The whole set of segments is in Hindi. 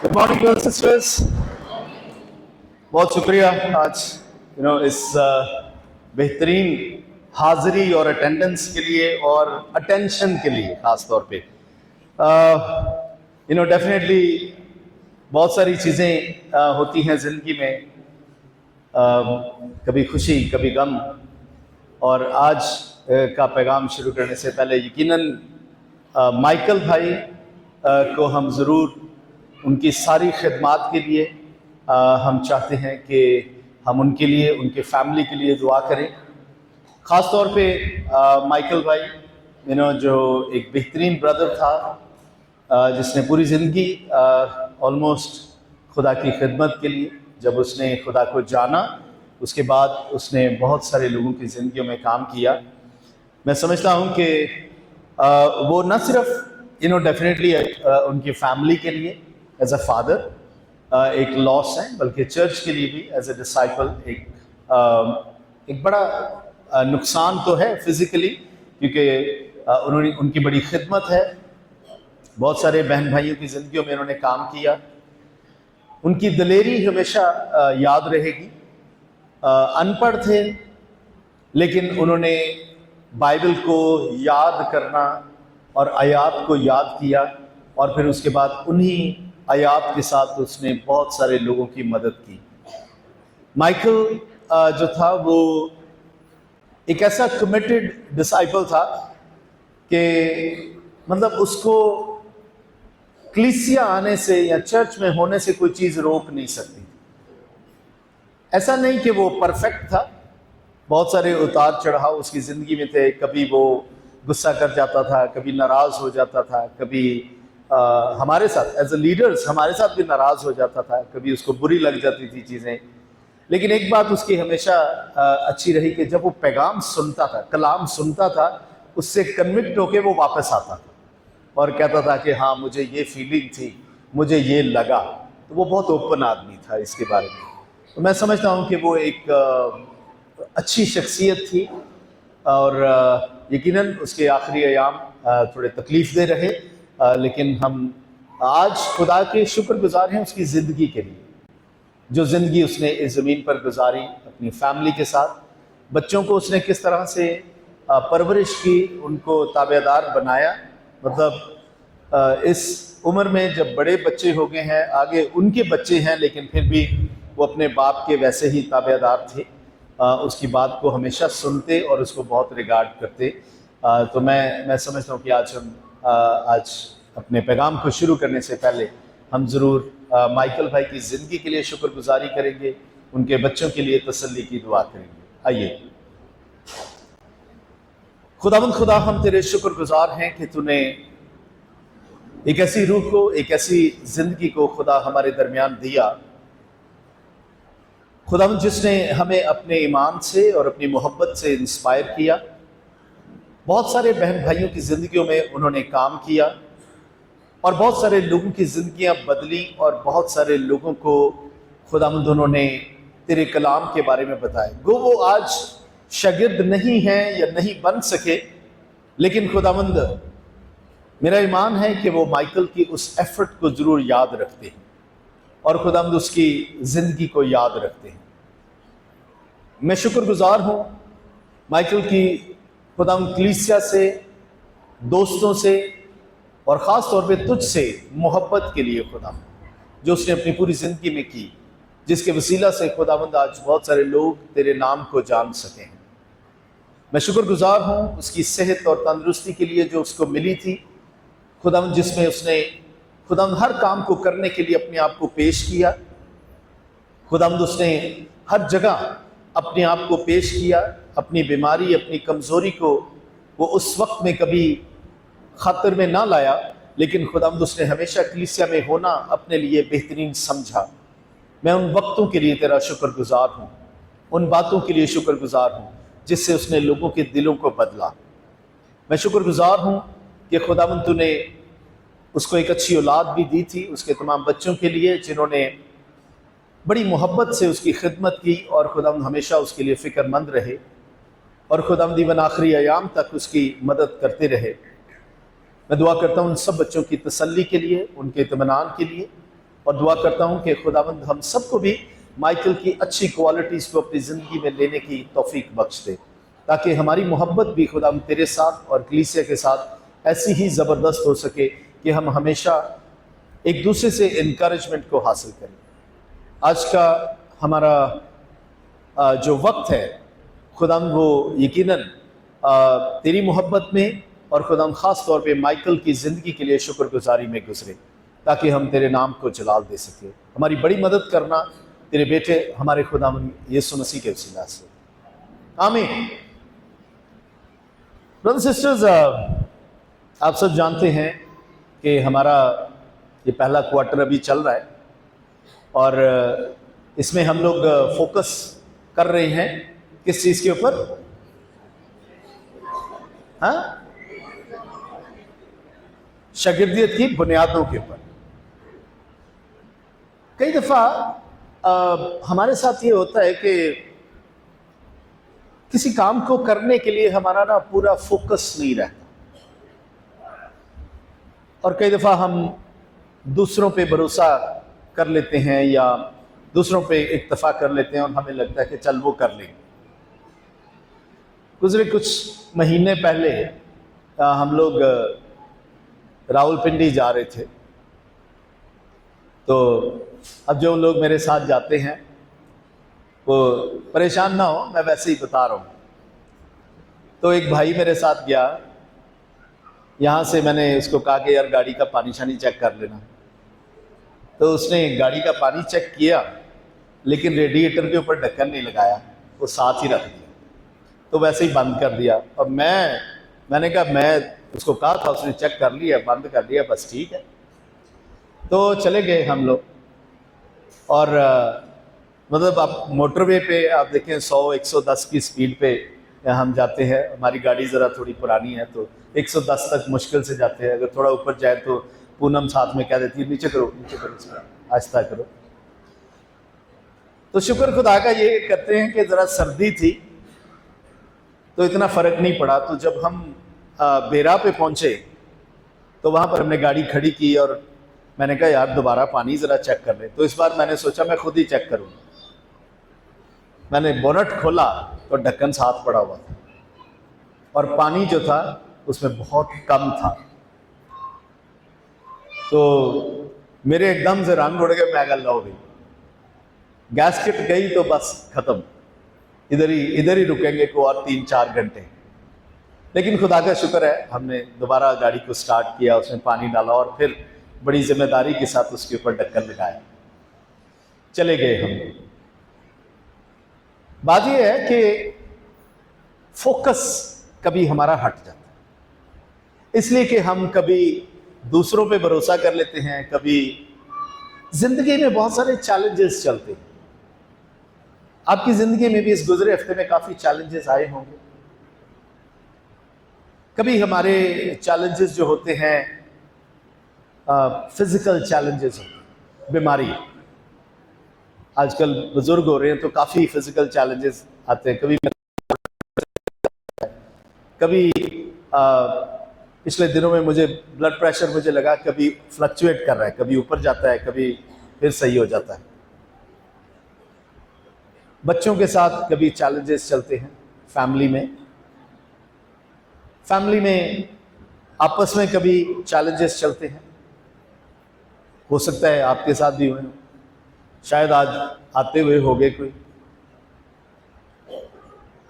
Good morning brothers sisters. बहुत शुक्रिया आज इस बेहतरीन हाजिरी और अटेंडेंस के लिए और अटेंशन के लिए ख़ास तौर पे। डेफिनेटली बहुत सारी चीज़ें होती हैं ज़िंदगी में, कभी खुशी कभी गम। और आज का पैगाम शुरू करने से पहले यकीनन माइकल भाई को हम ज़रूर उनकी सारी खिदमात के लिए हम चाहते हैं कि हम उनके लिए, उनके फैमिली के लिए दुआ करें। ख़ास तौर पे माइकल भाई जो एक बेहतरीन ब्रदर था, जिसने पूरी ज़िंदगी ऑलमोस्ट खुदा की खिदमत के लिए, जब उसने खुदा को जाना उसके बाद उसने बहुत सारे लोगों की ज़िंदगियों में काम किया। मैं समझता हूँ कि वो न सिर्फ डेफिनेटली उनकी फैमिली के लिए एज अ फादर एक लॉस है, बल्कि चर्च के लिए भी एज अ डिसाइपल एक बड़ा नुकसान तो है फिजिकली, क्योंकि उनकी बड़ी खिदमत है, बहुत सारे बहन भाइयों की ज़िंदगियों में उन्होंने काम किया। उनकी दिलेरी हमेशा याद रहेगी। अनपढ़ थे लेकिन उन्होंने बाइबल को याद करना और आयात को याद किया, और फिर उसके बाद उन्हीं आयात के साथ उसने बहुत सारे लोगों की मदद की। माइकल जो था वो एक ऐसा कमिटेड डिसाइपल था कि मतलब उसको क्लीसिया आने से या चर्च में होने से कोई चीज़ रोक नहीं सकती। ऐसा नहीं कि वो परफेक्ट था, बहुत सारे उतार चढ़ाव उसकी ज़िंदगी में थे। कभी वो गुस्सा कर जाता था, कभी नाराज़ हो जाता था, कभी हमारे साथ एज ए लीडर्स हमारे साथ भी नाराज़ हो जाता था, कभी उसको बुरी लग जाती थी चीज़ें। लेकिन एक बात उसकी हमेशा अच्छी रही कि जब वो पैगाम सुनता था, कलाम सुनता था, उससे कन्विक्ट होके वो वापस आता था और कहता था कि हाँ मुझे ये फीलिंग थी, मुझे ये लगा। तो वो बहुत ओपन आदमी था इसके बारे में। तो मैं समझता हूँ कि वो एक अच्छी शख्सियत थी, और यकीनन उसके आखिरी अयाम थोड़े तकलीफ दे रहे, लेकिन हम आज खुदा के शुक्रगुजार हैं उसकी ज़िंदगी के लिए, जो ज़िंदगी उसने इस ज़मीन पर गुजारी अपनी फैमिली के साथ। बच्चों को उसने किस तरह से परवरिश की, उनको ताबेदार बनाया। मतलब इस उम्र में जब बड़े बच्चे हो गए हैं, आगे उनके बच्चे हैं, लेकिन फिर भी वो अपने बाप के वैसे ही ताबेदार थे, उसकी बात को हमेशा सुनते और उसको बहुत रिगार्ड करते। तो मैं समझता हूँ कि आज अपने पैगाम को शुरू करने से पहले हम ज़रूर माइकल भाई की ज़िंदगी के लिए शुक्रगुजारी करेंगे, उनके बच्चों के लिए तसल्ली की दुआ करेंगे। आइए। खुदा हम तेरे शुक्रगुजार हैं कि तूने एक ऐसी रूह को, एक ऐसी ज़िंदगी को खुदा हमारे दरमियान दिया, खुदा जिसने हमें अपने ईमान से और अपनी मोहब्बत से इंस्पायर किया। बहुत सारे बहन भाइयों की ज़िंदगियों में उन्होंने काम किया और बहुत सारे लोगों की ज़िंदगियां बदली, और बहुत सारे लोगों को खुदावंद उन्होंने तेरे कलाम के बारे में बताया। गो वो आज शागिर्द नहीं हैं या नहीं बन सके, लेकिन खुदावंद मेरा ईमान है कि वो माइकल की उस एफर्ट को ज़रूर याद रखते हैं और खुदावंद उसकी ज़िंदगी को याद रखते हैं। मैं शुक्रगुजार हूँ माइकल की खुदावंद कलीसिया से, दोस्तों से, और ख़ास तौर पे तुझ से मोहब्बत के लिए खुदा, जो उसने अपनी पूरी ज़िंदगी में की, जिसके वसीला से खुदावंद आज बहुत सारे लोग तेरे नाम को जान सके हैं। मैं शुक्रगुजार हूँ उसकी सेहत और तंदुरुस्ती के लिए जो उसको मिली थी खुदावंद, जिसमें उसने खुदावंद हर काम को करने के लिए अपने आप को पेश किया। खुदावंद उसने हर जगह अपने आप को पेश किया, अपनी बीमारी, अपनी कमज़ोरी को वो उस वक्त में कभी खतर में ना लाया, लेकिन खुदावंद उसने हमेशा कलीसिया में होना अपने लिए बेहतरीन समझा। मैं उन वक्तों के लिए तेरा शुक्रगुजार हूँ, उन बातों के लिए शुक्रगुजार हूँ जिससे उसने लोगों के दिलों को बदला। मैं शुक्रगुजार हूँ कि खुदावंद तूने उसको एक अच्छी औलाद भी दी थी, उसके तमाम बच्चों के लिए जिन्होंने बड़ी मोहब्बत से उसकी खिदमत की, और खुदावंद हमेशा उसके लिए फ़िक्रमंद रहे, और खुदावंद इवन आखिरी अयाम तक उसकी मदद करते रहे। मैं दुआ करता हूँ उन सब बच्चों की तसल्ली के लिए, उनके इत्मीनान के लिए, और दुआ करता हूँ कि खुदावंद हम सबको भी माइकल की अच्छी क्वालिटीज़ को अपनी ज़िंदगी में लेने की तौफीक बख्श दे, ताकि हमारी मोहब्बत भी खुदावंद तेरे साथ और कलीसिया के साथ ऐसी ही ज़बरदस्त हो सके कि हम हमेशा एक दूसरे से इनकरेजमेंट को हासिल करें। आज का हमारा जो वक्त है खुदावंद वो यकीनन तेरी मोहब्बत में और खुदावंद ख़ास तौर पे माइकल की ज़िंदगी के लिए शुक्रगुजारी में गुजरे, ताकि हम तेरे नाम को जलाल दे सके। हमारी बड़ी मदद करना तेरे बेटे हमारे खुदावंद यीशु मसीह के वसीला से, आमीन। ब्रदर्स सिस्टर्स, आप सब जानते हैं कि हमारा ये पहला क्वार्टर अभी चल रहा है और इसमें हम लोग फोकस कर रहे हैं किस चीज़ के ऊपर? हाँ, शागिर्दियत की बुनियादों के ऊपर। कई दफ़ा हमारे साथ ये होता है कि किसी काम को करने के लिए हमारा ना पूरा फोकस नहीं रहता, और कई दफ़ा हम दूसरों पे भरोसा कर लेते हैं या दूसरों पे इक्तफा कर लेते हैं और हमें लगता है कि चल वो कर लेंगे। गुजरे कुछ महीने पहले हम लोग रावलपिंडी जा रहे थे, तो अब जो लोग मेरे साथ जाते हैं वो परेशान ना हो, मैं वैसे ही बता रहा हूँ। तो एक भाई मेरे साथ गया, यहाँ से मैंने उसको कहा कि यार गाड़ी का पानी शानी चेक कर लेना। तो उसने गाड़ी का पानी चेक किया, लेकिन रेडिएटर के ऊपर ढक्कन नहीं लगाया, वो साथ ही रख दिया, तो वैसे ही बंद कर दिया। और मैंने कहा, मैं उसको कहा था, उसने चेक कर लिया, बंद कर दिया, बस ठीक है। तो चले गए हम लोग, और मतलब आप मोटरवे पे आप देखें 100-110 की स्पीड पे हम जाते हैं। हमारी गाड़ी ज़रा थोड़ी पुरानी है तो 110 तक मुश्किल से जाते हैं। अगर थोड़ा ऊपर जाए तो पूनम साथ में कह देती है नीचे करो, आहिस्ता करो। तो शुक्र खुदा का ये करते हैं कि ज़रा सर्दी थी तो इतना फ़र्क नहीं पड़ा। तो जब हम बेरा पे पहुँचे तो वहाँ पर हमने गाड़ी खड़ी की और मैंने कहा यार दोबारा पानी ज़रा चेक कर ले। तो इस बार मैंने सोचा मैं खुद ही चेक करूँ। मैंने बोनट खोला तो ढक्कन साथ पड़ा हुआ था और पानी जो था उसमें बहुत कम था। तो मेरे एकदम से रंग उड़ गए, मैं गल हो गई, गैसकेट गई तो बस खत्म, इधर ही रुकेंगे को और 3-4 घंटे। लेकिन खुदा का शुक्र है हमने दोबारा गाड़ी को स्टार्ट किया, उसमें पानी डाला और फिर बड़ी जिम्मेदारी के साथ उसके ऊपर ढक्कन लगाया, चले गए हम। बात यह है कि फोकस कभी हमारा हट जाता है, इसलिए कि हम कभी दूसरों पे भरोसा कर लेते हैं, कभी जिंदगी में बहुत सारे चैलेंजेस चलते हैं। आपकी जिंदगी में भी इस गुजरे हफ्ते में काफी चैलेंजेस आए होंगे। कभी हमारे चैलेंजेस जो होते हैं फिजिकल चैलेंजेस होते हैं, बीमारी। आजकल बुजुर्ग हो रहे हैं तो काफी फिजिकल चैलेंजेस आते हैं। कभी पिछले दिनों में मुझे ब्लड प्रेशर मुझे लगा कभी फ्लक्चुएट कर रहा है, कभी ऊपर जाता है, कभी फिर सही हो जाता है। बच्चों के साथ कभी चैलेंजेस चलते हैं, फैमिली में आपस में कभी चैलेंजेस चलते हैं। हो सकता है आपके साथ भी हुए हो, शायद आज आते हुए हो गए कोई,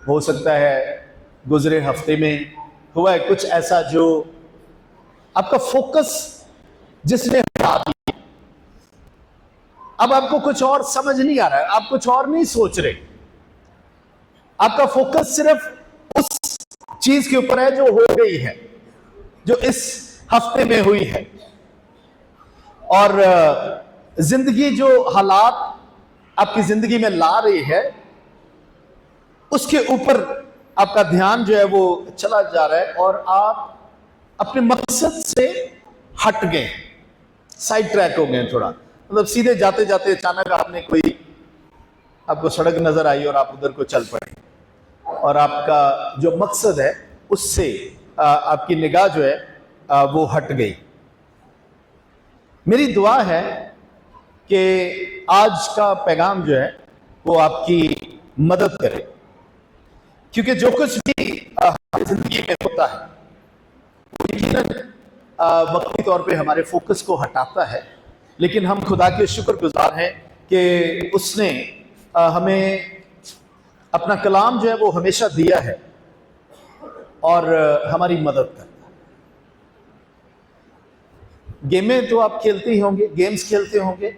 हो सकता है गुजरे हफ्ते में हुआ है कुछ ऐसा जो आपका फोकस जिसने हटा दिया। अब आपको कुछ और समझ नहीं आ रहा है, आप कुछ और नहीं सोच रहे, आपका फोकस सिर्फ उस चीज के ऊपर है जो हो गई है, जो इस हफ्ते में हुई है। और जिंदगी जो हालात आपकी जिंदगी में ला रही है उसके ऊपर आपका ध्यान जो है वो चला जा रहा है और आप अपने मकसद से हट गए, साइड ट्रैक हो गए थोड़ा। मतलब सीधे जाते जाते अचानक आपको सड़क नजर आई और आप उधर को चल पड़े और आपका जो मकसद है उससे आपकी निगाह जो है वो हट गई। मेरी दुआ है कि आज का पैगाम जो है वो आपकी मदद करे, क्योंकि जो कुछ भी हमारी जिंदगी में होता है वो यकीनन वक्ती तौर पे हमारे फोकस को हटाता है, लेकिन हम खुदा के शुक्रगुजार हैं कि उसने हमें अपना कलाम जो है वो हमेशा दिया है और हमारी मदद करता है। गेमें तो आप खेलते ही होंगे, गेम्स खेलते होंगे,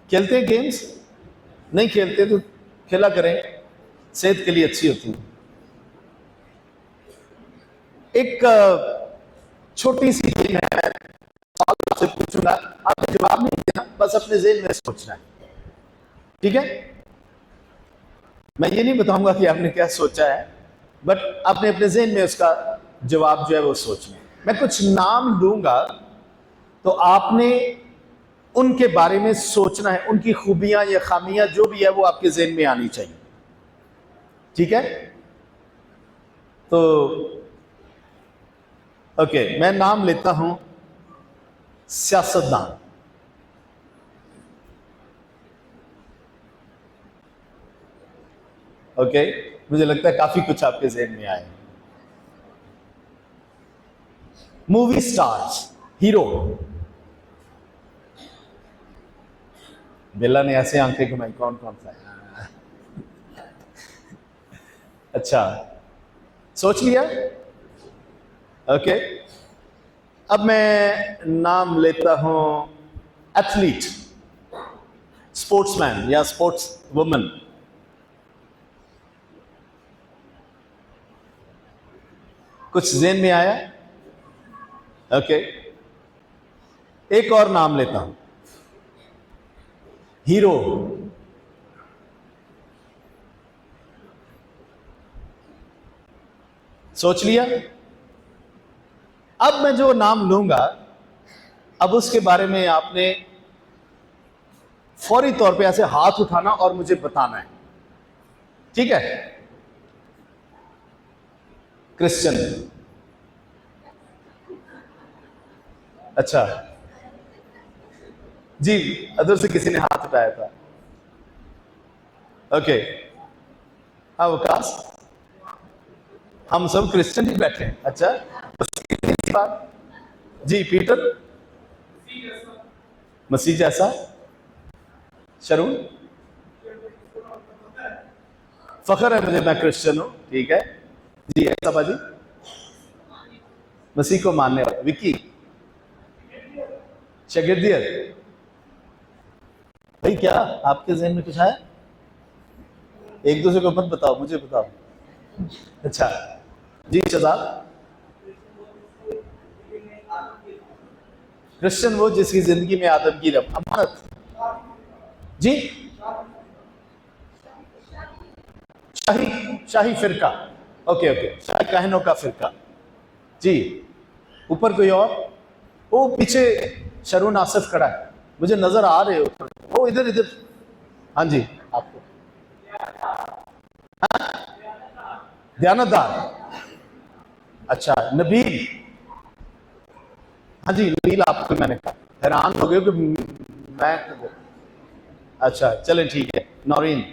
खेलते हैं गेम्स? नहीं खेलते तो खेला करें, सेहत के लिए अच्छी होती है। एक छोटी सी गेम है, आपसे पूछूंगा, आपने जवाब नहीं देना, बस अपने जेहन में सोचना है, ठीक है? मैं ये नहीं बताऊंगा कि आपने क्या सोचा है, बट आपने अपने जेहन में उसका जवाब जो है वो सोचना है। मैं कुछ नाम लूंगा तो आपने उनके बारे में सोचना है, उनकी खूबियां या खामियां जो भी है वो आपके जेहन में आनी चाहिए, ठीक है? तो ओके, मैं नाम लेता हूं सियासतदान। ओके, मुझे लगता है काफी कुछ आपके जेहन में आए। Movie stars, hero. बिल्ला ने ऐसे आंखें घुमाई, कौन कौन सा है? अच्छा, सोच लिया? ओके, अब मैं नाम लेता हूं एथलीट, स्पोर्ट्समैन या स्पोर्ट्स वुमन। कुछ जेहन में आया? ओके, एक और नाम लेता हूं, हीरो। सोच लिया? अब मैं जो नाम लूंगा, अब उसके बारे में आपने फौरी तौर पे ऐसे हाथ उठाना और मुझे बताना है, ठीक है? क्रिश्चियन। अच्छा जी, अदर से किसी ने हाथ उठाया था। ओके, हाँ वकास, हम सब क्रिश्चियन ही बैठे हैं। अच्छा, बात जी, पीटर मसीह जैसा। शरून, फखर है मुझे, मैं क्रिश्चियन हूं, ठीक है जी। ऐसा बाजी, मसीह को मानने वाला। विक्की, शगिर्दियत। भाई क्या आपके जहन में कुछ है? एक दूसरे को मत बताओ, मुझे बताओ। अच्छा जी, शहजाद। क्रिश्चियन वो जिसकी जिंदगी में आदम की अमानत। जी, शाही फिरका। ओके ओके, शाही कहनों का फिरका जी। ऊपर कोई और? वो पीछे शरून आसिफ खड़ा है, मुझे नजर आ रहे हो वो, इधर इधर। हाँ जी, आपको दयानतदार। अच्छा, नबील। हाँ जी, नबील आपको मैंने कहा, हैरान हो गए कि मैं। अच्छा चलें, ठीक है, नौरीन।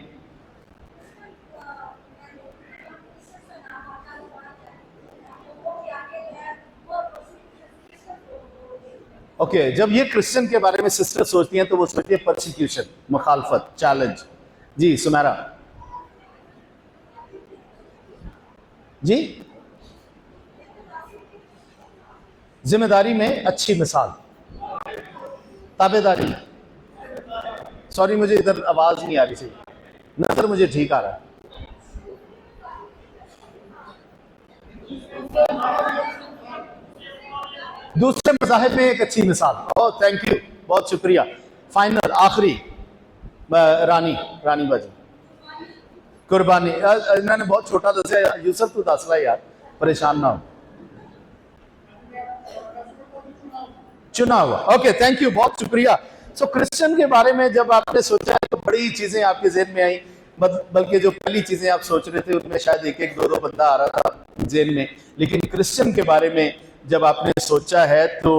ओके, जब ये क्रिश्चियन के बारे में सिस्टर सोचती हैं तो वो सोचती है परसिक्यूशन, मुखालफत, चैलेंज। जी सुमेरा जी। जिम्मेदारी में अच्छी मिसाल, ताबेदारी। सॉरी, मुझे इधर आवाज नहीं आ रही थी, नजर मुझे ठीक आ रहा है। दूसरे मज़ाहिब में एक अच्छी मिसाल। ओह थैंक यू, बहुत शुक्रिया। फाइनल, आखिरी, रानी, रानी बाजी, कुर्बानी। इन्होंने बहुत छोटा दसा, यूसुफ तो दस ला यार, परेशान ना हो। चुना हुआ, ओके थैंक यू, बहुत शुक्रिया। सो क्रिश्चियन के बारे में जब आपने सोचा है तो बड़ी चीजें आपके जेहन में आई, बल्कि जो पहली चीजें आप सोच रहे थे उनमें शायद एक एक दो दो बंदा आ रहा था जेहन में, लेकिन क्रिश्चियन के बारे में जब आपने सोचा है तो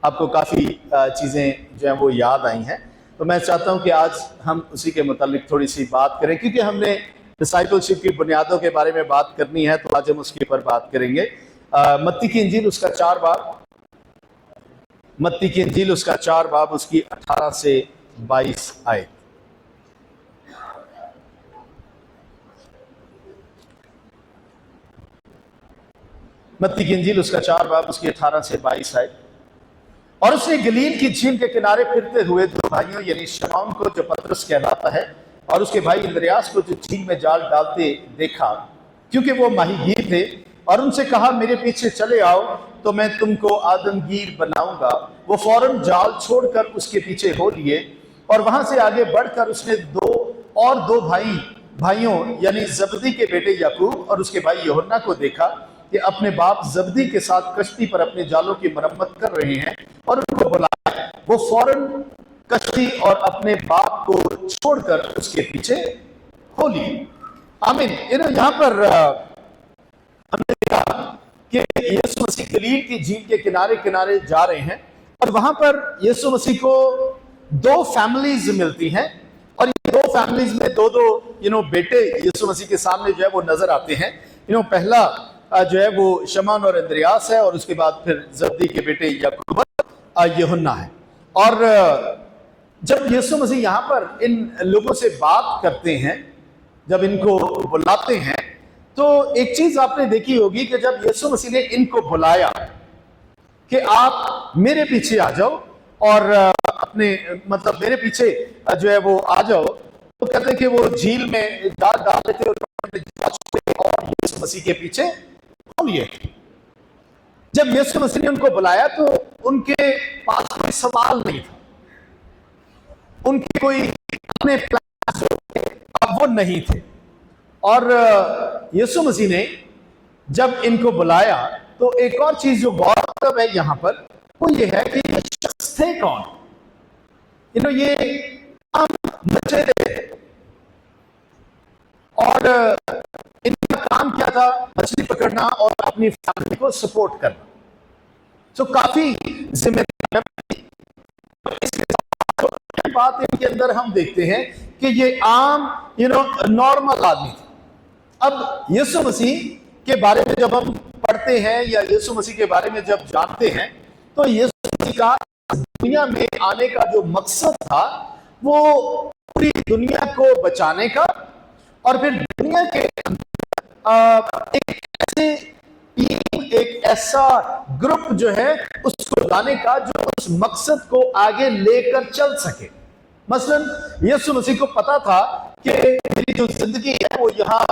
आपको काफ़ी चीज़ें जो हैं वो याद आई हैं। तो मैं चाहता हूं कि आज हम उसी के मुतालिक थोड़ी सी बात करें, क्योंकि हमने डिसाइपलशिप की बुनियादों के बारे में बात करनी है, तो आज हम उसके ऊपर बात करेंगे। मत्ती की इंजील उसका 4 बाब, मत्ती की इंजील उसका 4 बाब, उसकी 18 से 22 आयत। मत्ती की इंजील उसका 4 बाब, उसकी 18 से 22 आयत। और उसने गलील की झील के किनारे फिरते हुए दो भाइयों यानी शमौन को, जो पतरस कहलाता है, और उसके भाई इंद्रियास को, जो झील में जाल डालते, देखा, क्योंकि वो माहीगीर थे, और उनसे कहा, मेरे पीछे चले आओ तो मैं तुमको आदमगीर बनाऊंगा। वो फौरन जाल छोड़कर उसके पीछे हो लिए, और वहां से आगे बढ़कर उसने दो भाइयों यानी जबदी के बेटे याकूब और उसके भाई यूहन्ना को देखा कि अपने बाप जबदी के साथ कश्ती पर अपने जालों की मरम्मत कर रहे हैं, और उनको बुलाया। वो फौरन कश्ती और अपने बाप को छोड़कर उसके पीछे हो लिए। आमीन। यहाँ पर हमने देखा कि यीशु मसीह गलील की झील के किनारे किनारे जा रहे हैं, और वहां पर यीशु मसीह को दो फैमिलीज मिलती हैं, और ये दो फैमिलीज में दो बेटे यीशु मसीह के सामने जो है वो नजर आते हैं। पहला जो है वो शमौन और इंद्रियास है, और उसके बाद फिर जब्दी के बेटे याकूब और यूहन्ना है। और जब यीशु मसीह यहाँ पर इन लोगों से बात करते हैं, जब इनको बुलाते हैं, तो एक चीज आपने देखी होगी कि जब यीशु मसीह ने इनको बुलाया कि आप मेरे पीछे आ जाओ, और अपने मतलब मेरे पीछे जो है वो आ जाओ, तो कहते हैं कि वो झील में जाल डाल रहे थे और यीशु मसीह के पीछे हो लिए। जब यीशु मसीह ने उनको बुलाया तो उनके पास कोई सवाल नहीं था, उनके कोई अपने प्लान अब वो नहीं थे। और यीशु मसीह ने जब इनको बुलाया तो एक और चीज जो गौरतलब है यहां पर, वो ये है कि ये शख्स थे कौन। ये बच्चे थे, और इनका काम क्या था? मछली पकड़ना और अपनी फैमिली को सपोर्ट करना। तो काफी जिम्मेदारी। बात इनके अंदर हम देखते हैं कि ये आम नॉर्मल आदमी थे। अब यीशु मसीह के बारे में जब हम पढ़ते हैं या यीशु मसीह के बारे में जब जानते हैं, तो यीशु मसीह का दुनिया में आने का जो मकसद था वो पूरी दुनिया को बचाने का, और फिर दुनिया के एक ऐसे टीम, एक ऐसा ग्रुप जो है उसको लाने का जो उस मकसद को आगे लेकर चल सके। मसलन यीशु मसीह को पता था कि मेरी जो जिंदगी है वो यहाँ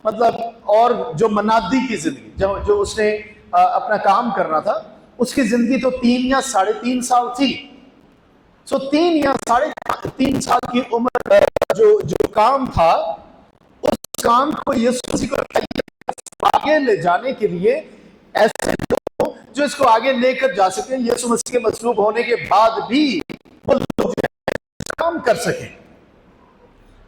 मतलब, और जो मनादी की जिंदगी जो उसने अपना काम करना था, उसकी जिंदगी तो 3 या 3.5 साल थी। सो 3 या 3.5 साल की उम्र जो काम था, उस काम को यीशु मसीह को आगे ले जाने के लिए ऐसे लोग जो इसको आगे लेकर जा सके, यीशु मसीह के मसलूब होने के बाद भी वो लोग काम कर सके।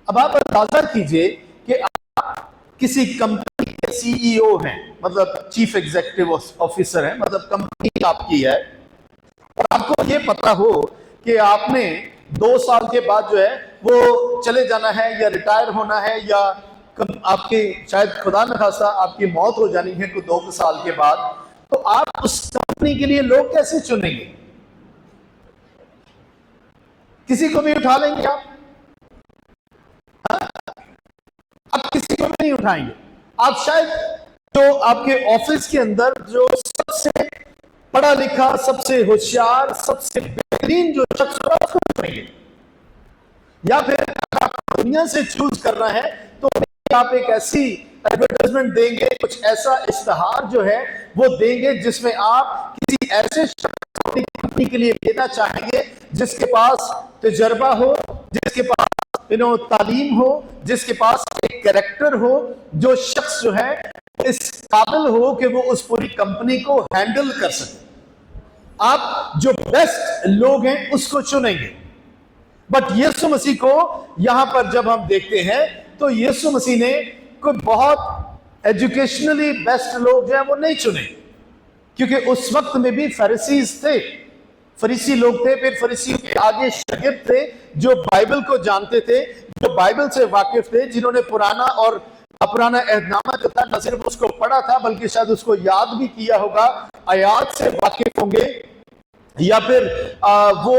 अब आप अंदाजा कीजिए कि आप किसी कंपनी के सीईओ हैं, मतलब चीफ एग्जीक्यूटिव ऑफिसर हैं, मतलब कंपनी आपकी है, और आपको ये पता हो कि आपने 2 साल के बाद जो है वो चले जाना है या रिटायर होना है, या आपकी शायद खुदा न खास्ता आपकी मौत हो जानी है कुछ 2 साल के बाद, तो आप उस कंपनी के लिए लोग कैसे चुनेंगे? किसी को भी उठा लेंगे आप? आप किसी को भी नहीं उठाएंगे। आप शायद जो आपके ऑफिस के अंदर जो सबसे पढ़ा लिखा, सबसे होशियार, सबसे बेहतरीन जो शख्स होगा उसको चुनेंगे, या फिर दुनिया से चूज करना है तो आप एक ऐसी एडवर्टाइजमेंट देंगे, कुछ ऐसा इश्तहार जो है वो देंगे जिसमें आप किसी ऐसे शख्स को अपनी कंपनी के लिए लेना चाहेंगे जिसके पास तजर्बा हो, जिसके पास तालीम हो, जिसके पास एक कैरेक्टर हो, जो शख्स जो है इस काबिल हो कि वो उस पूरी कंपनी को हैंडल कर सके। आप जो बेस्ट लोग हैं उसको चुनेंगे। बट यीशु मसीह को यहां पर जब हम देखते हैं तो यीशु मसीह ने कोई बहुत एजुकेशनली बेस्ट लोग जो है वो नहीं चुने, क्योंकि उस वक्त में भी फरीसीज थे, फरीसी लोग थे, फिर फरीसियों के आगे शागिर्द थे जो बाइबल को जानते थे, जो बाइबल से वाकिफ थे, जिन्होंने पुराना और पुराना अहदनामा जो था न सिर्फ उसको पढ़ा था बल्कि शायद उसको याद भी किया होगा, आयात से वाकिफ होंगे, या फिर वो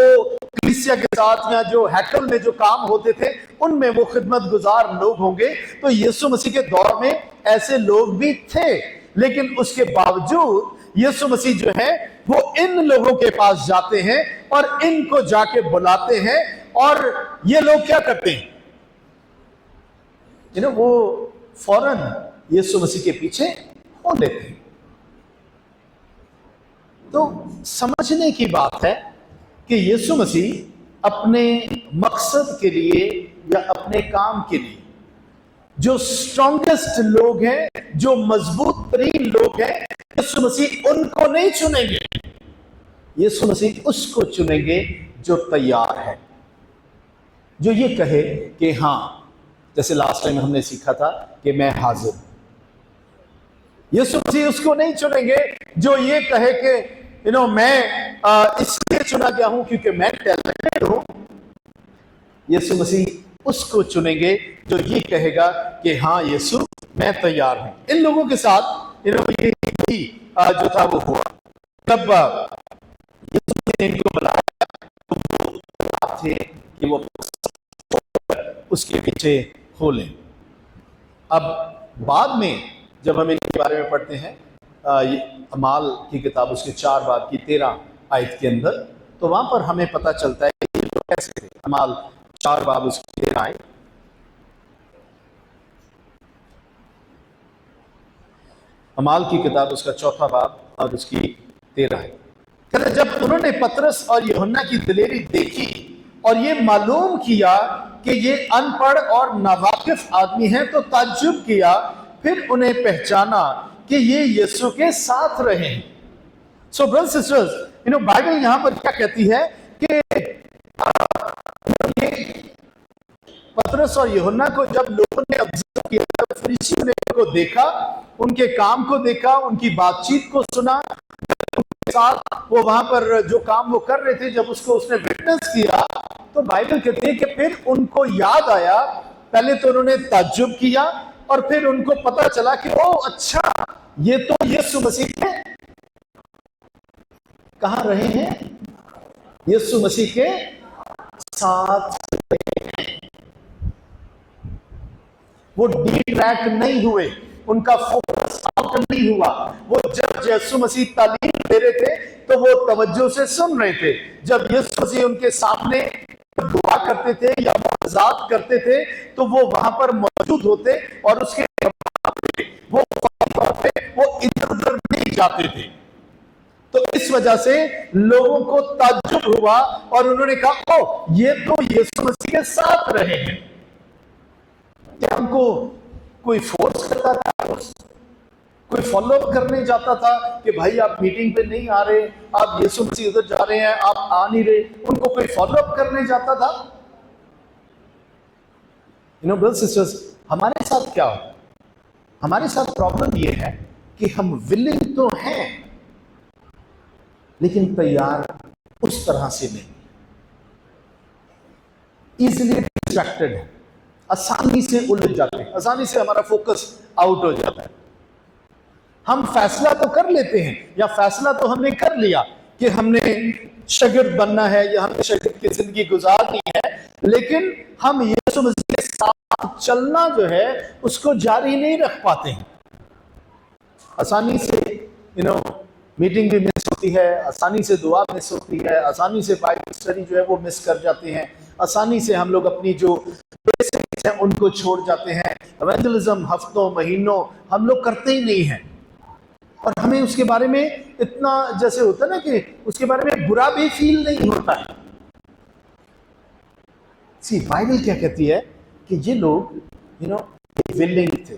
कलीसिया के साथ या जो हैकल में जो काम होते थे उनमें वो खिदमत गुजार लोग होंगे। तो यीशु मसीह के दौर में ऐसे लोग भी थे, लेकिन उसके बावजूद यीशु मसीह जो है वो इन लोगों के पास जाते हैं और इनको जाके बुलाते हैं, और ये लोग क्या करते हैं, वो फौरन यीशु मसीह के पीछे हो लेते हैं। तो समझने की बात है कि यीशु मसीह अपने मकसद के लिए या अपने काम के लिए जो स्ट्रॉन्गेस्ट लोग हैं, जो मजबूत तरीन लोग हैं, यीशु मसीह उनको नहीं चुनेंगे। यीशु मसीह उसको चुनेंगे जो तैयार है, जो ये कहे कि हाँ, जैसे लास्ट टाइम हमने सीखा था कि मैं हाजिर हूं। यीशु मसीह उसको नहीं चुनेंगे जो ये कहे कि मैं इसलिए चुना गया हूं क्योंकि मैं टैलेंटेड हूं। यीशु मसीह उसको चुनेंगे जो ये कहेगा कि हाँ यीशु मैं तैयार हूं। इन लोगों के साथ ये जो था वो हुआ। तब यीशु ने इनको बुलाया तो वो थे कि वो उसके पीछे हो लें। अब बाद में जब हम इनके बारे में पढ़ते हैं अमाल की किताब उसके 4 बाब की 13 आयत के अंदर, तो वहां पर हमें पता चलता है कि ये लोग कैसे थे। अमाल 4 बाब उसकी 13 आयत, अमाल की किताब उसका 4 बाब और उसकी 13 आयत कहते, जब उन्होंने पतरस और यूहन्ना की दिलेरी देखी और ये मालूम किया कि ये अनपढ़ और नावाकिफ आदमी हैं तो ताज्जुब किया, फिर उन्हें पहचाना कि ये यीशु के साथ रहे हैं। सो ब्रदर्स सिस्टर्स, बाइबल यहां पर क्या कहती है कि पतरस और यूहन्ना को जब लोगों ने ऑब्जर्व किया, फरीसियों ने उनको देखा, उनके काम को देखा, उनकी बातचीत को सुना, उनके साथ वो वहां पर जो काम वो कर रहे थे जब उसको उसने विटनेस किया, तो बाइबल कहती है कि फिर उनको याद आया। पहले तो उन्होंने ताज्जुब किया और फिर उनको पता चला कि ओ अच्छा, ये तो यीशु मसीह के कहां रहे हैं, यीशु मसीह के साथ रहे हैं। वो डिट्रैक्ट नहीं हुए, उनका फोकस आउट नहीं हुआ। वो जब यीशु मसीह तालीम दे रहे थे तो वो तवज्जो से सुन रहे थे। जब यीशु मसीह उनके सामने दुआ करते थे या मुआज़ात करते थे तो वो वहां पर मौजूद होते और उसके वो इधर उधर नहीं जाते थे। तो इस वजह से लोगों को ताज्जुब हुआ और उन्होंने कहा ओ, ये तो यीशु मसीह के साथ रहे हैं। क्या हमको कोई फोर्स करता था, कोई फॉलो अप करने जाता था कि भाई आप मीटिंग पे नहीं आ रहे, आप यीशु मसीह उधर जा रहे हैं, आप आ नहीं रहे, उनको कोई फॉलो अप करने जाता था? ब्रदर्स सिस्टर्स, हमारे साथ क्या हो, हमारे साथ प्रॉब्लम ये है कि हम विलिंग तो हैं लेकिन तैयार उस तरह से नहीं, इजीली डिस्ट्रैक्टेड है, आसानी से उलझ जाते हैं, आसानी से हमारा फोकस आउट हो जाता है। हम फैसला तो कर लेते हैं या फैसला तो हमने कर लिया कि हमने शागिर्द बनना है या हमने शागिर्द की जिंदगी गुजारनी है, लेकिन हम यीशु मसीह के साथ चलना जो है उसको जारी नहीं रख पाते हैं। आसानी से मीटिंग भी मिस होती है, आसानी से दुआ मिस होती है, आसानी से बाइबल स्टडी जो है वो मिस कर जाते हैं, आसानी से हम लोग अपनी जो बेसिक्स हैं उनको छोड़ जाते हैं। इवेंजलिज्म हफ्तों महीनों हम लोग करते ही नहीं हैं और हमें उसके बारे में इतना जैसे होता है ना कि उसके बारे में बुरा भी फील नहीं होता है। सी बाइबल क्या कहती है कि ये लोग विलिंग थे,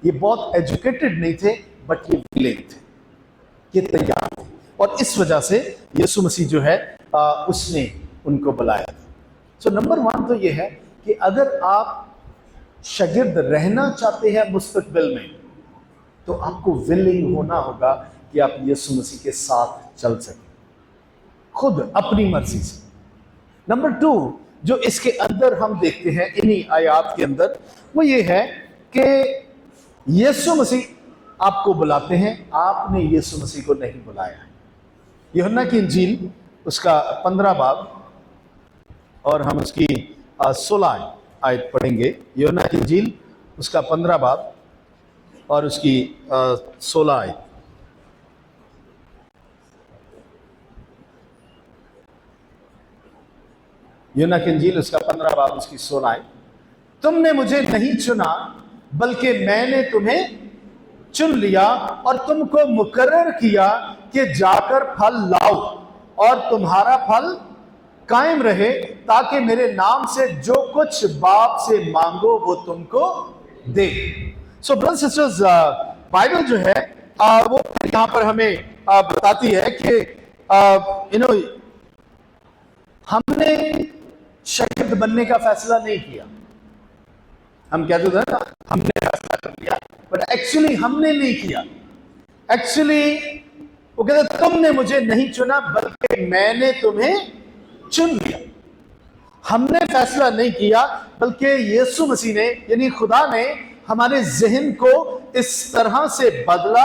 ये बहुत एजुकेटेड नहीं थे बट ये विलिंग थे, ये तैयार थे, और इस वजह से यीशु मसीह जो है उसने उनको बुलाया था। सो नंबर 1 तो ये है कि अगर आप शागिर्द रहना चाहते हैं मुस्तकबिल में तो आपको विलिंग होना होगा कि आप यीशु मसीह के साथ चल सकें। खुद अपनी मर्जी से। नंबर 2 जो इसके अंदर हम देखते हैं इन्हीं आयात के अंदर, वो ये है कि यीशु मसीह आपको बुलाते हैं, आपने यीशु मसीह को नहीं बुलाया है। यूहन्ना की इंजील उसका 15 बाब और हम उसकी 16 आयत पढ़ेंगे। यूहन्ना की इंजील उसका 15 बाब और उसकी 16 आयत। यूहन्ना की इंजील उसका 15 बाब उसकी 16 आयत। तुमने मुझे नहीं चुना बल्कि मैंने तुम्हें चुन लिया और तुमको मुकर्रर किया कि जाकर फल लाओ और तुम्हारा फल कायम रहे, ताकि मेरे नाम से जो कुछ बाप से मांगो वो तुमको दे। सो ब्रदर्स सिस्टर्स, बाइबल जो है वो यहां पर हमें बताती है कि हमने शागिर्द बनने का फैसला नहीं किया। हम कहते थे ना, हमने फैसला कर लिया, बट एक्चुअली हमने नहीं किया। एक्चुअली वो कहते तुमने मुझे नहीं चुना बल्कि मैंने तुम्हें चुन लिया। हमने फैसला नहीं किया बल्कि यीशु मसीह ने यानी खुदा ने हमारे जहन को इस तरह से बदला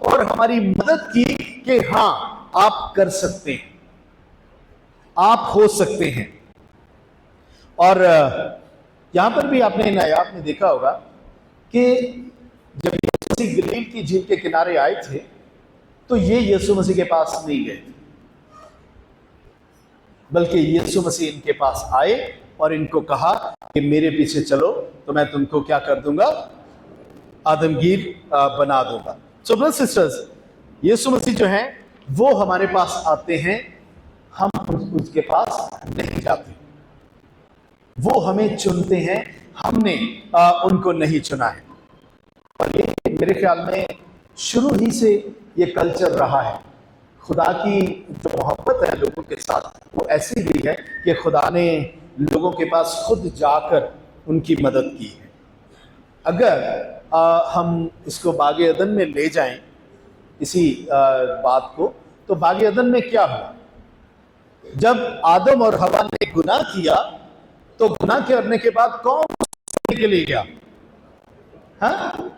और हमारी मदद की कि हां आप कर सकते हैं, आप हो सकते हैं। और यहां पर भी आपने इन आयात में देखा होगा कि जब यीशु मसीह गलील की झील के किनारे आए थे तो ये यीशु मसीह के पास नहीं गए थे, बल्कि यीशु मसीह इनके पास आए और इनको कहा कि मेरे पीछे चलो तो मैं तुमको क्या कर दूंगा, आदमगीर बना दूंगा। सो ब्रदर्स सिस्टर्स, यीशु मसीह जो है वो हमारे पास आते हैं, हम उसके पास नहीं जाते। वो हमें चुनते हैं, हमने उनको नहीं चुना है। और ये मेरे ख्याल में शुरू ही से ये कल्चर रहा है। खुदा की जो मोहब्बत है लोगों के साथ वो ऐसी भी है कि खुदा ने लोगों के पास खुद जाकर उनकी मदद की है। अगर हम इसको बागे अदन में ले जाएं इसी बात को, तो बागे अदन में क्या हुआ? जब आदम और हवा ने गुनाह किया तो गुनाह करने के बाद कौन ढूंढने के लिए गया? हाँ,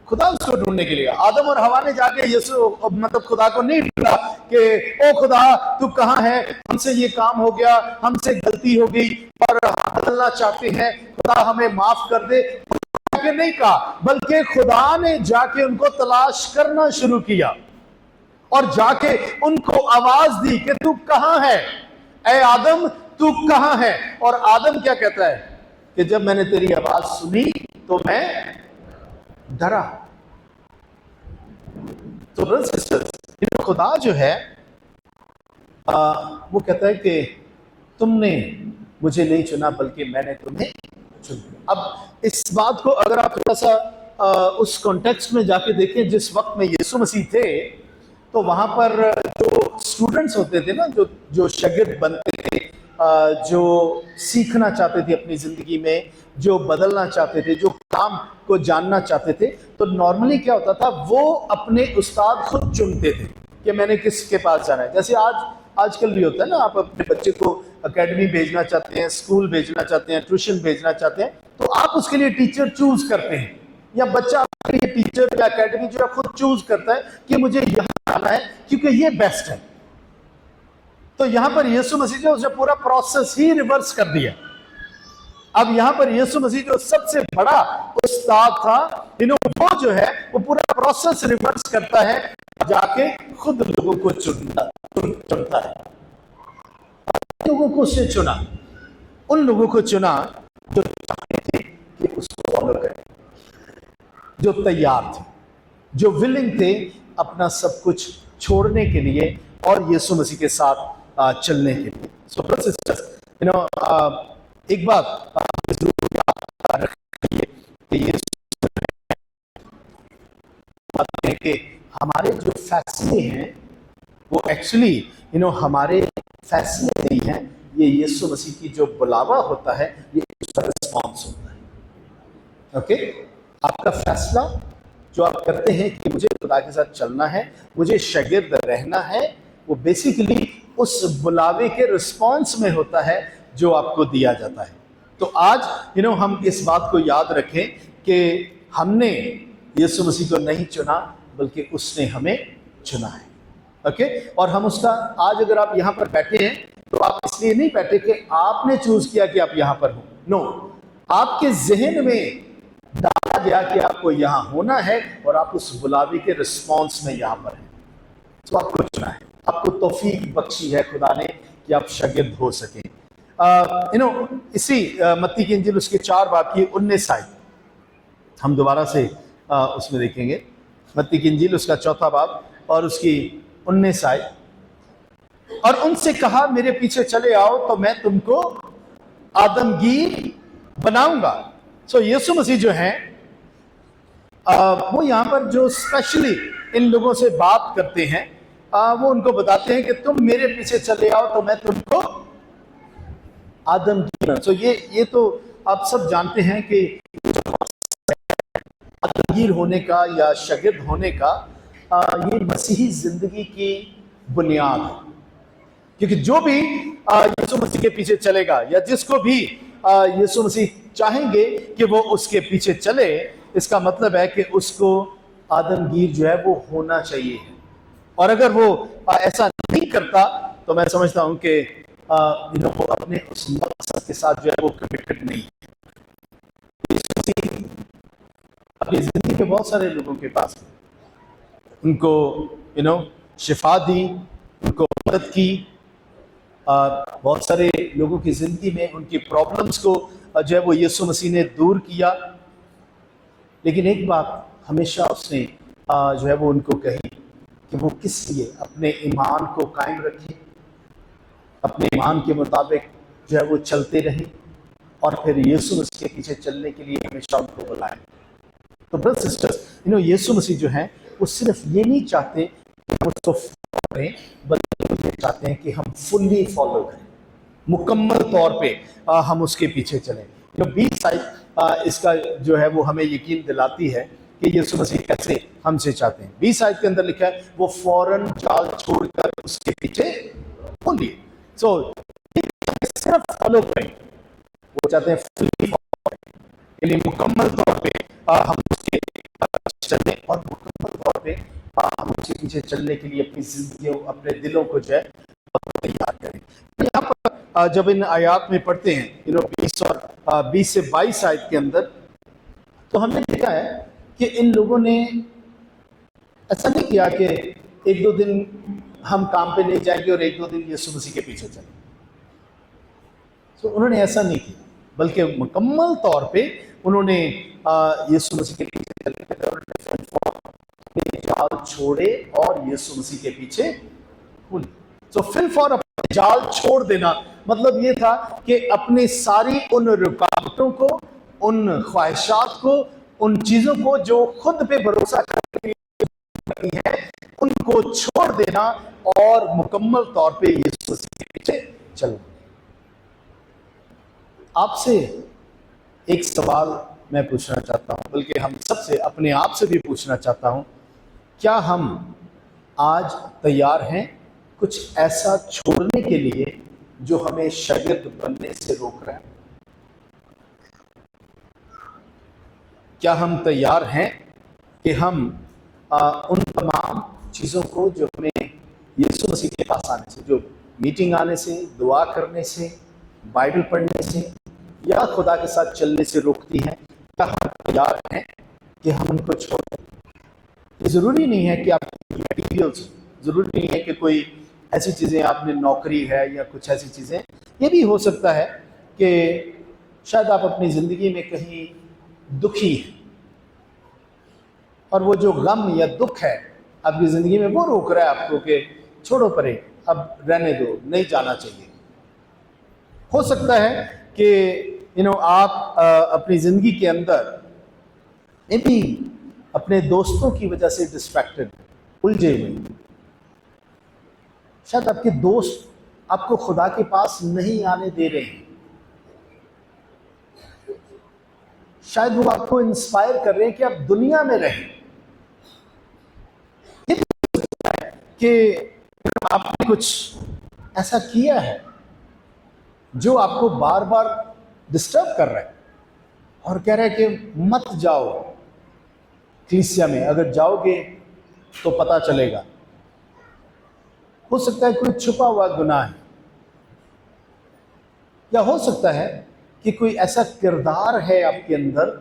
खुदा उसको ढूंढने के लिए। आदम और हवा ने जाके यीशु मतलब खुदा को नहीं ढूंढा कि ओ खुदा तू कहाँ है, हमसे ये काम हो गया, हमसे गलती हो गई और हम बदलना चाहते हैं, खुदा हमें माफ कर दे, नहीं कहा, बल्कि खुदा ने जाके उनको तलाश करना शुरू किया और जाके उनको आवाज दी कि तू कहां है, ए आदम तू कहां है? और आदम क्या कहता है कि जब मैंने तेरी आवाज सुनी तो मैं डरा। तो ब्रदर्स सिस्टर्स, खुदा जो है वो कहता है कि तुमने मुझे नहीं चुना बल्कि मैंने तुम्हें चुना। अब इस बात को अगर आप थोड़ा सा उस कॉन्टेक्स्ट में जाके देखें जिस वक्त में यीशु मसीह थे, तो वहां पर जो स्टूडेंट्स होते थे ना, जो शागिर्द बनते थे, जो सीखना चाहते थे अपनी जिंदगी में, जो बदलना चाहते थे, जो काम को जानना चाहते थे, तो नॉर्मली क्या होता था, वो अपने उस्ताद खुद चुनते थे कि मैंने किसके पास जाना है। जैसे आजकल भी होता है ना, आप अपने बच्चे को एकेडमी भेजना चाहते हैं, स्कूल भेजना चाहते हैं, ट्यूशन भेजना चाहते हैं, तो आप उसके लिए टीचर चूज करते हैं, या बच्चा आपके लिए टीचर या एकेडमी जो है खुद चूज करता है कि मुझे यहां जाना है क्योंकि ये बेस्ट है। तो यहां पर यीशु मसीह जो उसने पूरा प्रोसेस ही रिवर्स कर दिया। अब यहां पर यीशु मसीह जो सबसे बड़ा उस्ताद था, वो जो है वो पूरा प्रोसेस रिवर्स करता है, जाके खुद लोगों को चुनता है। लोगों को उसने चुना, उन लोगों को चुना जो चाहते थे कि उसको फॉलो करें, जो तैयार थे, जो विलिंग थे अपना सब कुछ छोड़ने के लिए और यीशु मसीह के साथ चलने के लिए। सो ब्रदर्स सिस्टर्स, एक बात जरूर याद रखिए कि यीशु है कि हमारे जो फैसले हैं वो एक्चुअली हमारे फैसले नहीं हैं, ये यीशु मसीह की जो बुलावा होता है ये उसका रिस्पॉन्स होता है। ओके, आपका फैसला जो आप करते हैं कि मुझे खुदा के साथ चलना है, मुझे शागिर्द रहना है, वो बेसिकली उस बुलावे के रिस्पॉन्स में होता है जो आपको दिया जाता है। तो आज हम इस बात को याद रखें कि हमने यीशु मसीह को नहीं चुना, बल्कि उसने हमें चुना है। ओके, और हम उसका, आज अगर आप यहाँ पर बैठे हैं तो आप इसलिए नहीं बैठे कि आपने चूज किया कि आप यहाँ पर हो। नो, आपके जहन में डाला गया कि आपको यहाँ होना है और आप उस बुलावे के रिस्पॉन्स में यहाँ पर हैं। तो आपको चुना है, आपको तौफीक बख्शी है खुदा ने कि आप शागिर्द हो सकें। इसी मत्ती की इंजील उसके 4 बाब की 19 आयत हम दोबारा से उसमें देखेंगे। मत्ती की इंजील उसका 4 बाब और उसकी 19 आयत। और उनसे कहा, मेरे पीछे चले आओ तो मैं तुमको आदमगीर बनाऊंगा। सो यीशु मसीह जो हैं वो यहाँ पर जो स्पेशली इन लोगों से बात करते हैं, वो उनको बताते हैं कि तुम मेरे पीछे चले आओ तो मैं तुमको आदमगीर। सो ये तो आप सब जानते हैं कि आदमगीर होने का या शागिर्द होने का ये मसीही जिंदगी की बुनियाद है। क्योंकि जो भी यीशु मसीह के पीछे चलेगा या जिसको भी यीशु मसीह चाहेंगे कि वो उसके पीछे चले, इसका मतलब है कि उसको आदमगीर जो है वो होना चाहिए। और अगर वो ऐसा नहीं करता तो मैं समझता हूं कि वो अपने उस मकसद के साथ जो है वो कमिटेड नहीं है। यीशु मसीह अपनी जिंदगी में बहुत सारे लोगों के पास उनको शिफा दी, उनको मदद की, बहुत सारे लोगों की जिंदगी में उनकी प्रॉब्लम्स को जो है वो यीशु मसीह ने दूर किया। लेकिन एक बात हमेशा उसने जो है वो उनको कही कि वो किस लिए अपने ईमान को कायम रखें, अपने ईमान के मुताबिक जो है वो चलते रहे और फिर यीशु मसीह के पीछे चलने के लिए हमेशा उनको बुलाए। तो ब्रदर्स सिस्टर्स, यीशु मसीह जो है वो सिर्फ ये नहीं चाहते कि हम उसको फॉलो करें, बल्कि ये चाहते हैं कि हम फुल्ली फॉलो करें, मुकम्मल तौर पे हम उसके पीछे चलें। 20 आयत इसका जो है वो हमें यकीन दिलाती है कि यीशु मसीह कैसे हमसे चाहते हैं। 20 आयत के अंदर लिखा है, वो फौरन जाल छोड़कर उसके पीछे हो लिए। सो सिर्फ फॉलो करें, वो चाहते हैं फुल्ली फॉलो करें, यानी मुकम्मल तौर पे हम उसके चलने और मुकम्मल तौर पे हम उसके पीछे चलने के लिए अपनी जिंदगियों, अपने दिलों को जो है तैयार करें। यहाँ पर जब इन आयात में पढ़ते हैं 20 से 22 आयत के अंदर, तो हमने देखा है कि इन लोगों ने ऐसा नहीं किया कि 1-2 दिन हम काम पे नहीं जाएंगे और 1-2 दिन यीशु मसीह के पीछे चलेंगे। तो उन्होंने ऐसा नहीं किया, बल्कि मुकम्मल तौर पे उन्होंने यीशु मसीह के पीछे चलने जाल छोड़े और यीशु मसीह के पीछे खुले। तो फिल फॉर अपने जाल छोड़ देना मतलब ये था कि अपनी सारी उन रुकावटों को, उन ख्वाहिशात को, उन चीजों को जो खुद पे भरोसा करती है, उनको छोड़ देना और मुकम्मल तौर पे यीशु मसीह के पीछे चलना। आपसे एक सवाल मैं पूछना चाहता हूं, बल्कि हम सबसे, अपने आप से भी पूछना चाहता हूं, क्या हम आज तैयार हैं कुछ ऐसा छोड़ने के लिए जो हमें शागिर्द बनने से रोक रहा है? क्या हम तैयार हैं कि हम उन तमाम चीज़ों को जो हमें यीशु मसीह के पास आने से, जो मीटिंग आने से, दुआ करने से, बाइबल पढ़ने से या खुदा के साथ चलने से रोकती हैं, क्या हम तैयार हैं कि हम उनको छोड़ दें? ज़रूरी नहीं है कि आप मटीरियल्स, ज़रूरी नहीं है कि कोई ऐसी चीज़ें, आपने नौकरी है या कुछ ऐसी चीज़ें। ये भी हो सकता है कि शायद आप अपनी ज़िंदगी में कहीं दुखी हैं और वो जो गम या दुख है आपकी ज़िंदगी में वो रोक रहा है आपको कि छोड़ो परे, अब रहने दो, नहीं जाना चाहिए। हो सकता है कि आप अपनी ज़िंदगी के अंदर भी अपने दोस्तों की वजह से डिस्ट्रैक्टेड, उलझे हुए। शायद आपके दोस्त आपको खुदा के पास नहीं आने दे रहे हैं, शायद वो आपको इंस्पायर कर रहे हैं कि आप दुनिया में रहें। ये भी हो सकता है कि आपने कुछ ऐसा किया है जो आपको बार बार डिस्टर्ब कर रहा है और कह रहा है कि मत जाओ कलीसिया में, अगर जाओगे तो पता चलेगा। हो सकता है कोई छुपा हुआ गुनाह है, या हो सकता है कि कोई ऐसा किरदार है आपके अंदर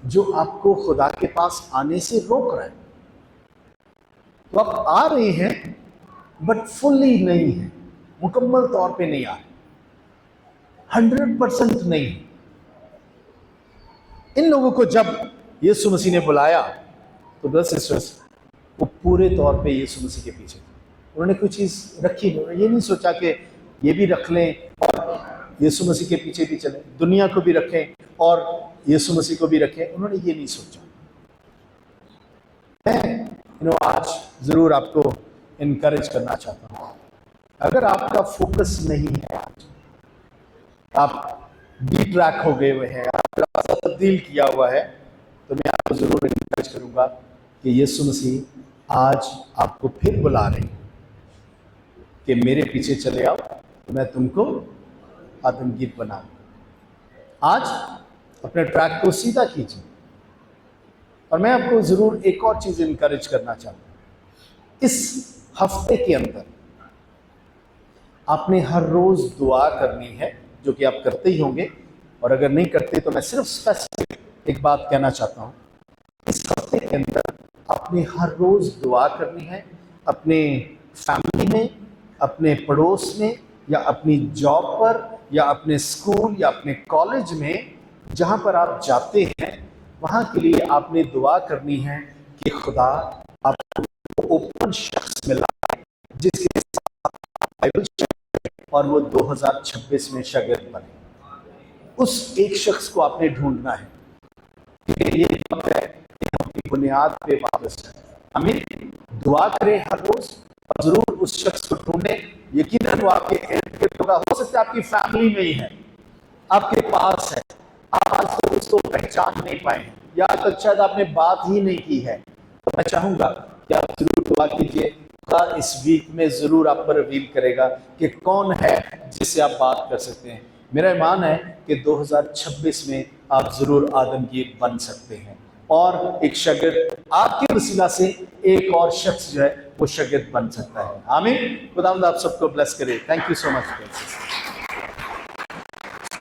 जो आपको खुदा के पास आने से रोक रहा है। तो आप आ रहे हैं बट फुल्ली नहीं है, मुकम्मल तौर पे नहीं आ रहे, 100% नहीं। इन लोगों को जब यीशु मसीह ने बुलाया तो ब्रदर्स सिस्टर्स, वो पूरे तौर पे यीशु मसीह के पीछे थे। उन्होंने कोई चीज़ रखी नहीं, उन्होंने ये नहीं सोचा कि ये भी रख लें और यीशु मसीह के पीछे भी चलें, दुनिया को भी रखें और यीशु मसीह को भी रखें। उन्होंने ये नहीं सोचा। मैं आज ज़रूर आपको इनकरेज करना चाहता हूँ, अगर आपका फोकस नहीं है, आज आप डी ट्रैक हो गए हुए हैं, आपका रास्ता तब्दील किया हुआ है, तो मैं आपको ज़रूर इनकरेज करूँगा कि यीशु मसीह आज आपको फिर बुला रहे हैं कि मेरे पीछे चले आओ, तो मैं तुमको आदमगीर बनाऊंगा। आज अपने ट्रैक को सीधा कीजिए। और मैं आपको ज़रूर एक और चीज़ इनकरेज करना चाहता हूँ। इस हफ्ते के अंदर आपने हर रोज़ दुआ करनी है, जो कि आप करते ही होंगे, और अगर नहीं करते तो मैं सिर्फ स्पेसिफिक एक बात कहना चाहता हूँ। इस हफ्ते के अंदर आपने हर रोज़ दुआ करनी है, अपने फैमिली में, अपने पड़ोस में, या अपनी जॉब पर, या अपने स्कूल या अपने कॉलेज में, जहाँ पर आप जाते हैं वहाँ के लिए आपने दुआ करनी है कि खुदा आपको ओपन शख्स मिला जिसके साथ बाइबल और वो 2026 में शागिर्द बने। उस एक शख्स को आपने ढूंढना है। ये वक्त है कि हम अपनी बुनियाद पे वापस आए। आमीन। दुआ करें हर रोज और जरूर उस शख्स को ढूंढें। यकीनन वो आपके इर्द गिर्द होगा, हो सकता है आपकी फैमिली में ही है, आपके पास है, आप आज तक उसको पहचान नहीं पाए हैं, या तक शायद आपने बात ही नहीं की है। तो मैं चाहूंगा कि आप जरूर दुआ कीजिए। खुदा इस वीक में जरूर आप पर रिवील करेगा कि कौन है जिससे आप बात कर सकते हैं। मेरा ईमान है कि 2026 में आप जरूर आदमगीर बन सकते हैं और एक शागिर्द आपके वसीला से एक और शख्स जो है वो शागिर्द बन सकता है। आमीन। खुदावंद आप सबको ब्लेस करे। Thank you so much.